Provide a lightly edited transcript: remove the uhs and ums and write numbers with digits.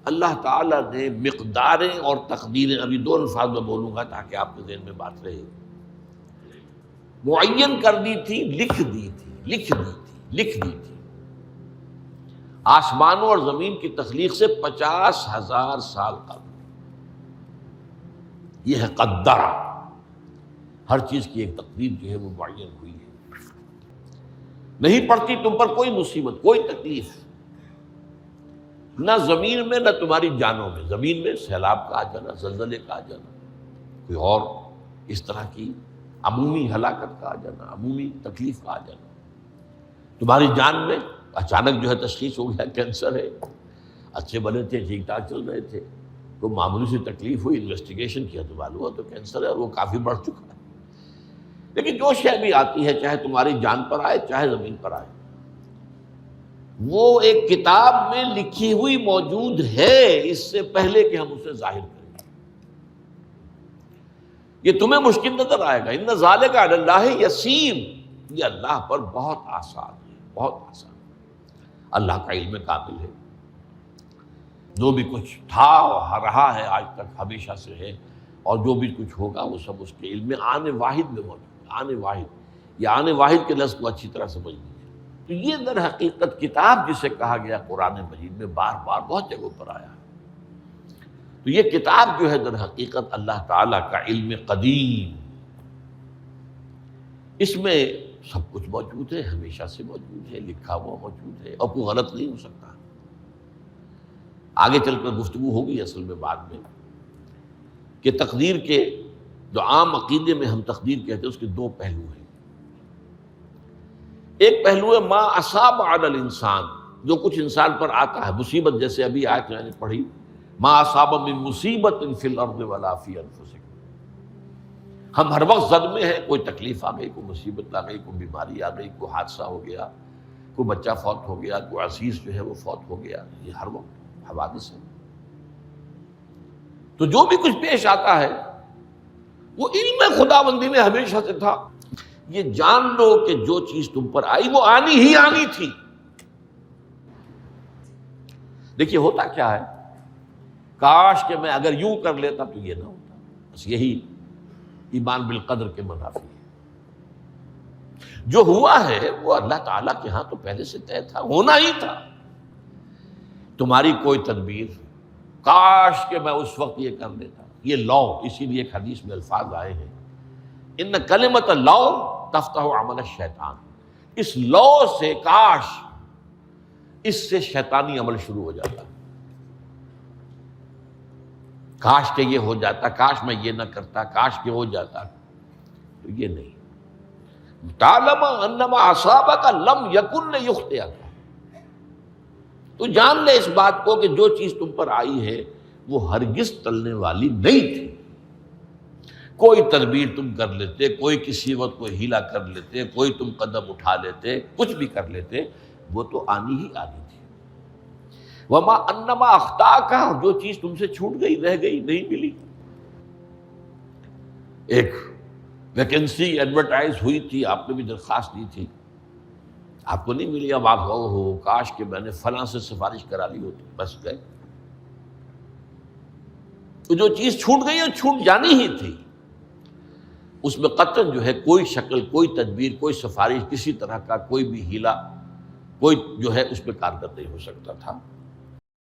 اللہ تعالیٰ نے مقداریں اور تقدیریں، ابھی دو الفاظ میں بولوں گا تاکہ آپ کے ذہن میں بات رہے، معین کر دی تھی، لکھ دی تھی۔ آسمانوں اور زمین کی تخلیق سے 50,000 سال قبل یہ ہے قدر، ہر چیز کی ایک تقدیر جو ہے وہ معین ہوئی ہے۔ نہیں پڑتی تم پر کوئی مصیبت، کوئی تکلیف، نہ زمین میں نہ تمہاری جانوں میں، زمین میں سیلاب کا آ جانا، زلزلے کا آ جانا، کوئی اور اس طرح کی عمومی ہلاکت کا آ جانا، عمومی تکلیف کا آ جانا، تمہاری جان میں اچانک جو ہے تشخیص ہو گیا کینسر ہے، اچھے بنے تھے، ٹھیک ٹھاک چل رہے تھے، کوئی معمولی سی تکلیف ہوئی، انویسٹیگیشن کیا تو معلوم ہوا تو کینسر ہے اور وہ کافی بڑھ چکا ہے۔ لیکن جو شے بھی آتی ہے، چاہے تمہاری جان پر آئے چاہے زمین پر آئے، وہ ایک کتاب میں لکھی ہوئی موجود ہے اس سے پہلے کہ ہم اسے ظاہر کریں۔ یہ تمہیں مشکل نظر آئے گا، ان ذالک علی اللہ یسیر، یہ اللہ پر بہت آسان ہے، بہت آسان۔ اللہ کا علم کامل ہے، جو بھی کچھ تھا اور رہا ہے آج تک ہمیشہ سے ہے، اور جو بھی کچھ ہوگا وہ سب اس کے علم میں آن واحد میں موجود ہے۔ آن واحد، یہ آن واحد کے لفظ کو اچھی طرح سمجھ لیجیے۔ تو یہ در حقیقت کتاب جسے کہا گیا قرآن مجید میں بار بار بہت جگہوں پر آیا ہے، تو یہ کتاب جو ہے در حقیقت اللہ تعالیٰ کا علم قدیم، اس میں سب کچھ موجود ہے، ہمیشہ سے موجود ہے، لکھا ہوا موجود ہے، اور کوئی غلط نہیں ہو سکتا۔ آگے چل کر گفتگو ہوگی اصل میں بعد میں کہ تقدیر کے جو عام عقیدے میں ہم تقدیر کہتے ہیں اس کے دو پہلو ہیں۔ ایک پہلو ہے ما اصاب علی الانسان، جو کچھ انسان پر آتا ہے مصیبت، جیسے ابھی آیت میں نے پڑھی ما اصاب من مصیبت فی الارض ولا فی انفسکم، ہم ہر وقت زد میں ہیں، کوئی تکلیف آ گئی، کوئی مصیبت آ گئی، کوئی بیماری آ گئی، کوئی حادثہ ہو گیا، کوئی بچہ فوت ہو گیا، کوئی عزیز جو ہے وہ فوت ہو گیا، یہ ہر وقت حوادث ہے۔ تو جو بھی کچھ پیش آتا ہے وہ علم خداوندی میں ہمیشہ سے تھا۔ یہ جان لو کہ جو چیز تم پر آئی وہ آنی ہی آنی تھی۔ دیکھیے ہوتا کیا ہے، کاش کہ میں اگر یوں کر لیتا تو یہ نہ ہوتا، بس یہی ایمان بالقدر کے منافی ہے۔ جو ہوا ہے وہ اللہ تعالیٰ کے ہاں تو پہلے سے طے تھا، ہونا ہی تھا۔ تمہاری کوئی تدبیر، کاش کہ میں اس وقت یہ کر لیتا، یہ لو، اسی لیے ایک حدیث میں الفاظ آئے ہیں ان کلمۃ لو تفتح عمل الشیطان، اس لو سے، کاش، اس سے شیطانی عمل شروع ہو جاتا، کاش کہ یہ ہو جاتا، کاش میں یہ نہ کرتا، کاش کہ ہو جاتا، تو یہ نہیں۔ تعلم انما اصابک لم یکن لیخطئک، تو جان لے اس بات کو کہ جو چیز تم پر آئی ہے وہ ہرگز ٹلنے والی نہیں تھی۔ کوئی تدبیر تم کر لیتے، کوئی کسی وقت کوئی ہیلا کر لیتے، کوئی تم قدم اٹھا لیتے، کچھ بھی کر لیتے، وہ تو آنی ہی آنی تھی۔ وما انما اخطاک، جو چیز تم سے چھوٹ گئی، رہ گئی، نہیں ملی۔ ایک ویکنسی ایڈورٹائز ہوئی تھی، آپ نے بھی درخواست دی تھی، آپ کو نہیں ملی، اب آپ ہو کاش کہ میں نے فلاں سے سفارش کرا لی ہوتی، بس گئے۔ تو جو چیز چھوٹ گئی وہ چھوٹ جانی ہی تھی، اس میں قطعاً جو ہے کوئی شکل، کوئی تدبیر، کوئی سفارش، کسی طرح کا کوئی بھی ہیلا، کوئی جو ہے اس پہ کارگر نہیں ہو سکتا تھا۔